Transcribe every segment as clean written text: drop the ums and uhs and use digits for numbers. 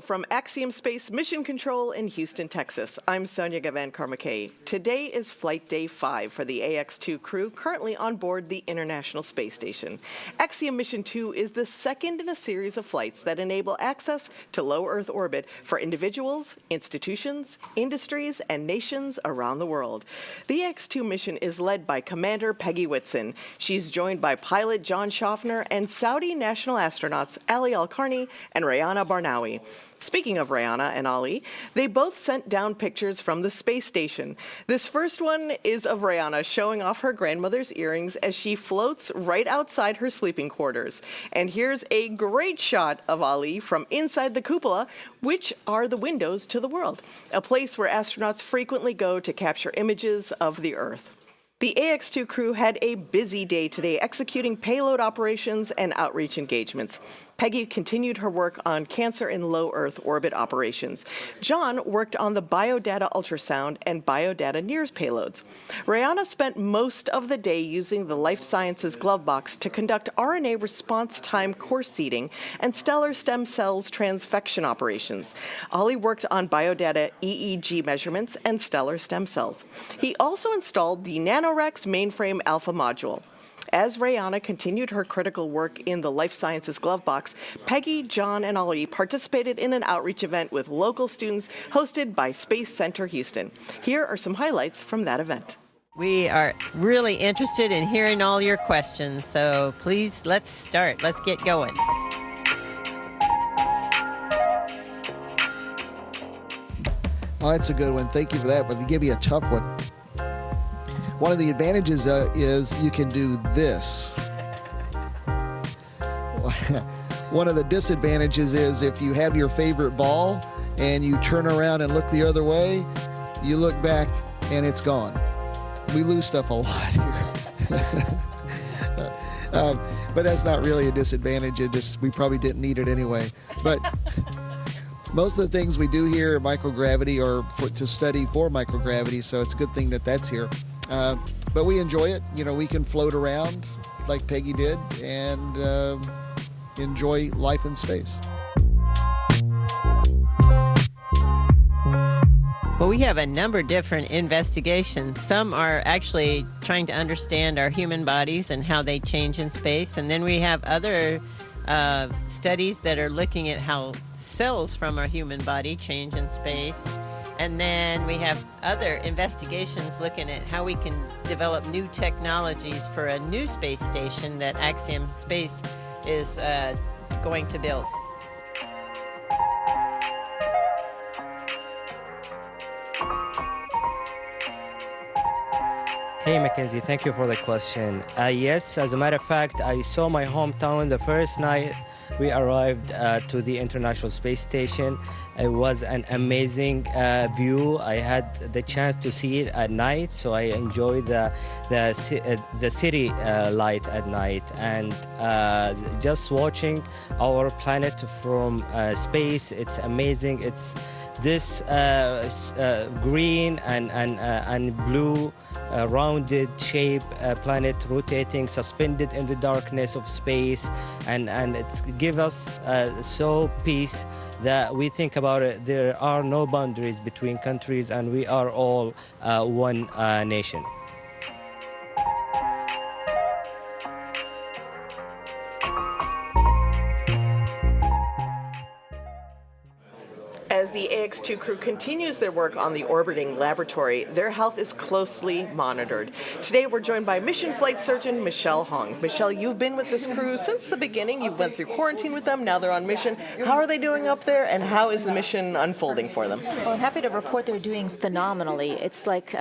from Axiom Space Mission Control in Houston, Texas, I'm Sonia Gavan-Carmaquet. Today is Flight Day 5 for the Ax-2 crew currently on board the International Space Station. Axiom Mission 2 is the second in a series of flights that enable access to low Earth orbit for individuals, institutions, industries, and nations around the world. The Ax-2 mission is led by Commander Peggy Whitson. She's joined by pilot John Schaffner and Saudi national astronauts Ali Al-Karni and Rayana Barnawi. Speaking of Rayana and Ali, they both sent down pictures from the space station. This first one is of Rayana showing off her grandmother's earrings as she floats right outside her sleeping quarters. And here's a great shot of Ali from inside the cupola, which are the windows to the world, a place where astronauts frequently go to capture images of the Earth. The Ax-2 crew had a busy day today executing payload operations and outreach engagements. Peggy continued her work on cancer in low Earth orbit operations. John worked on the biodata ultrasound and biodata NIRS payloads. Rayana spent most of the day using the Life Sciences glove box to conduct RNA response time course seeding and stellar stem cells transfection operations. Ali worked on biodata EEG measurements and stellar stem cells. He also installed the NanoRex mainframe alpha module. As Rayana continued her critical work in the Life Sciences glove box, Peggy, John, and Ali participated in an outreach event with local students hosted by Space Center Houston. Here are some highlights from that event. We are really interested in hearing all your questions, so please, let's start. Let's get going. Oh, that's a good one. Thank you for that, but to give you a tough one. One of the advantages is you can do this. One of the disadvantages is if you have your favorite ball and you turn around and look the other way, you look back and it's gone. We lose stuff a lot here. But that's not really a disadvantage. We probably didn't need it anyway. But most of the things we do here are microgravity or to study for microgravity, so it's a good thing that that's here. But we enjoy it. You know, we can float around like Peggy did and enjoy life in space. Well, we have a number of different investigations. Some are actually trying to understand our human bodies and how they change in space. And then we have other studies that are looking at how cells from our human body change in space. And then we have other investigations looking at how we can develop new technologies for a new space station that Axiom Space is going to build. Hey Mackenzie, thank you for the question. Yes, as a matter of fact, I saw my hometown the first night we arrived to the International Space Station. It was an amazing view. I had the chance to see it at night, so I enjoyed the city light at night. And just watching our planet from space, it's amazing. It's this green and blue rounded shape planet rotating, suspended in the darkness of space, and it's give us so peace that we think about it. There are no boundaries between countries, and we are all one nation. As the Ax-2 crew continues their work on the orbiting laboratory, their health is closely monitored. Today we're joined by mission flight surgeon Michelle Hong. Michelle, you've been with this crew since the beginning. You went through quarantine with them. Now they're on mission. How are they doing up there, and how is the mission unfolding for them? Well, I'm happy to report they're doing phenomenally. It's like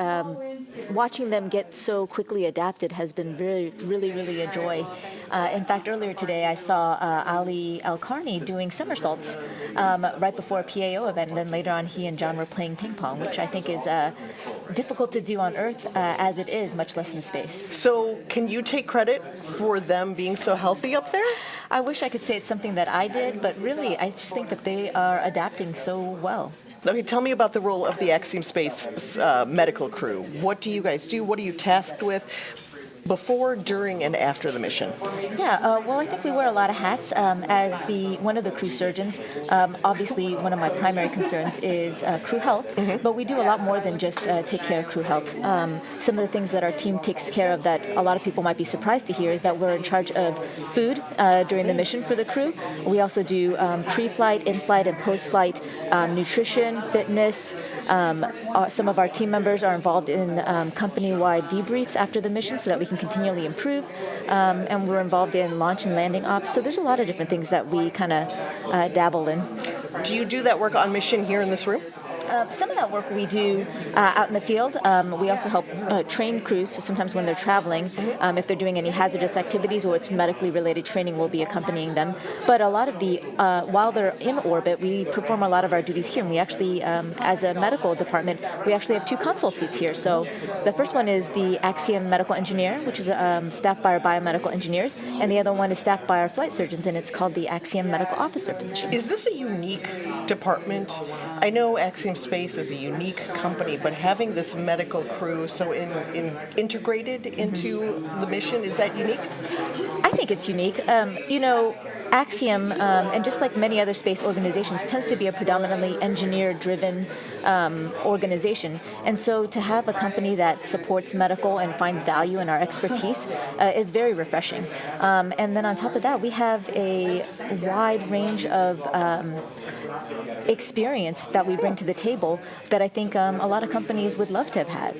watching them get so quickly adapted has been really a joy. In fact, earlier today I saw Ali Al-Karni doing somersaults right before a PAO event, and then later on he and John were playing ping pong, which I think is difficult to do on Earth as it is, much less in space. So can you take credit for them being so healthy up there? I wish I could say it's something that I did, but really I just think that they are adapting so well. Okay, tell me about the role of the Axiom Space medical crew. What do you guys do? What are you tasked with? before, during, and after the mission? Yeah, well, I think we wear a lot of hats. As one of the crew surgeons, obviously one of my primary concerns is crew health, but we do a lot more than just take care of crew health. Some of the things that our team takes care of that a lot of people might be surprised to hear is that we're in charge of food during the mission for the crew. We also do pre-flight, in-flight, and post-flight nutrition, fitness. Some of our team members are involved in company-wide debriefs after the mission so that we can continually improve, and we're involved in launch and landing ops. So there's a lot of different things that we kind of dabble in. Do you do that work on mission here in this room? Some of that work we do out in the field. We also help train crews, so sometimes when they're traveling, if they're doing any hazardous activities or it's medically related training, we'll be accompanying them. But a lot of while they're in orbit, we perform a lot of our duties here. And we actually, as a medical department, we actually have 2 console seats here. So the first one is the Axiom medical engineer, which is staffed by our biomedical engineers, and the other one is staffed by our flight surgeons, and it's called the Axiom medical officer position. Is this a unique department? I know Axiom Space is a unique company, but having this medical crew so integrated into the mission, is that unique? I think it's unique. Axiom, and just like many other space organizations, tends to be a predominantly engineer-driven organization. And so to have a company that supports medical and finds value in our expertise is very refreshing. And then on top of that, we have a wide range of experience that we bring to the table that I think a lot of companies would love to have had.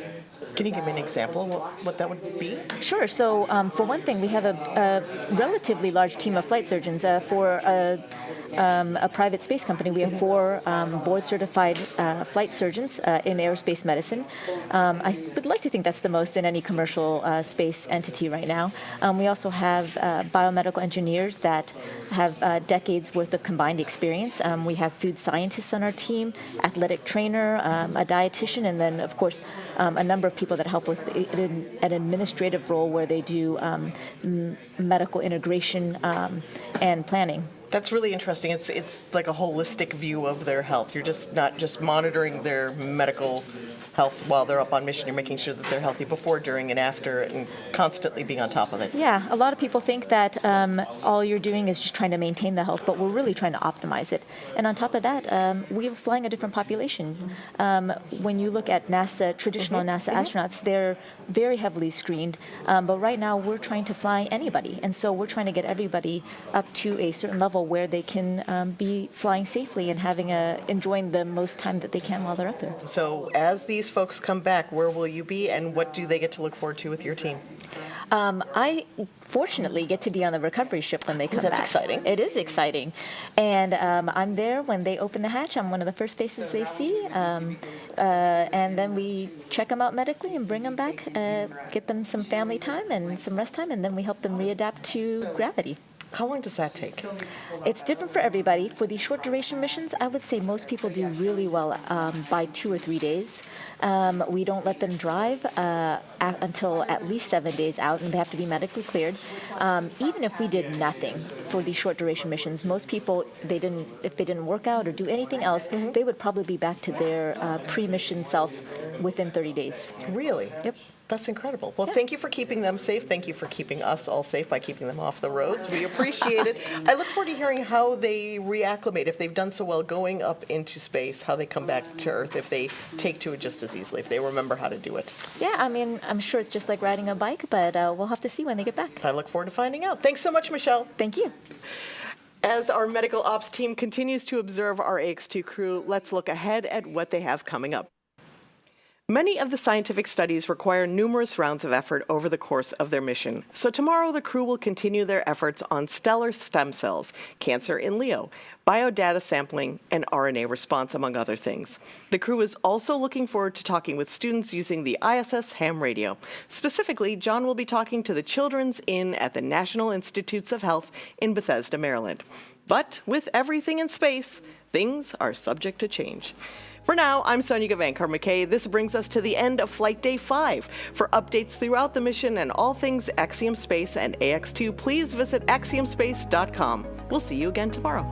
Can you give me an example of what that would be? Sure. So for one thing, we have a relatively large team of flight surgeons. For a private space company, we have 4 board-certified flight surgeons in aerospace medicine. I would like to think that's the most in any commercial space entity right now. We also have biomedical engineers that have decades worth of combined experience. We have food scientists on our team, athletic trainer, a dietitian, and then, of course, a number of people that help with an administrative role where they do medical integration and planning. That's really interesting. It's like a holistic view of their health. You're just not just monitoring their medical health while they're up on mission. You're making sure that they're healthy before, during, and after, and constantly being on top of it. Yeah, a lot of people think that all you're doing is just trying to maintain the health, but we're really trying to optimize it. And on top of that, we're flying a different population. When you look at NASA, traditional NASA astronauts, they're very heavily screened. But right now, we're trying to fly anybody. And so we're trying to get everybody up to a certain level where they can be flying safely and enjoying the most time that they can while they're up there. So as these folks come back, where will you be, and what do they get to look forward to with your team? I fortunately get to be on the recovery ship when they come back. That's exciting. It is exciting. And I'm there when they open the hatch. I'm one of the first faces they see. And then we check them out medically and bring them back, get them some family time and some rest time, and then we help them readapt to gravity. How long does that take? It's different for everybody. For these short duration missions, I would say most people do really well by 2 or 3 days. We don't let them drive until at least 7 days out, and they have to be medically cleared. Even if we did nothing for these short duration missions, most people, if they didn't work out or do anything else, they would probably be back to their pre-mission self within 30 days. Really? Yep. That's incredible. Well, thank you for keeping them safe. Thank you for keeping us all safe by keeping them off the roads. We appreciate it. I look forward to hearing how they reacclimate, if they've done so well going up into space, how they come back to Earth, if they take to it just as easily, if they remember how to do it. Yeah, I mean, I'm sure it's just like riding a bike, but we'll have to see when they get back. I look forward to finding out. Thanks so much, Michelle. Thank you. As our medical ops team continues to observe our Ax-2 crew, let's look ahead at what they have coming up. Many of the scientific studies require numerous rounds of effort over the course of their mission. So tomorrow, the crew will continue their efforts on stellar stem cells, cancer in Leo, biodata sampling, and RNA response, among other things. The crew is also looking forward to talking with students using the ISS ham radio. Specifically, John will be talking to the Children's Inn at the National Institutes of Health in Bethesda, Maryland. But with everything in space, things are subject to change. For now, I'm Sonia Gavankar-McKay. This brings us to the end of Flight Day 5. For updates throughout the mission and all things Axiom Space and AX2, please visit axiomspace.com. We'll see you again tomorrow.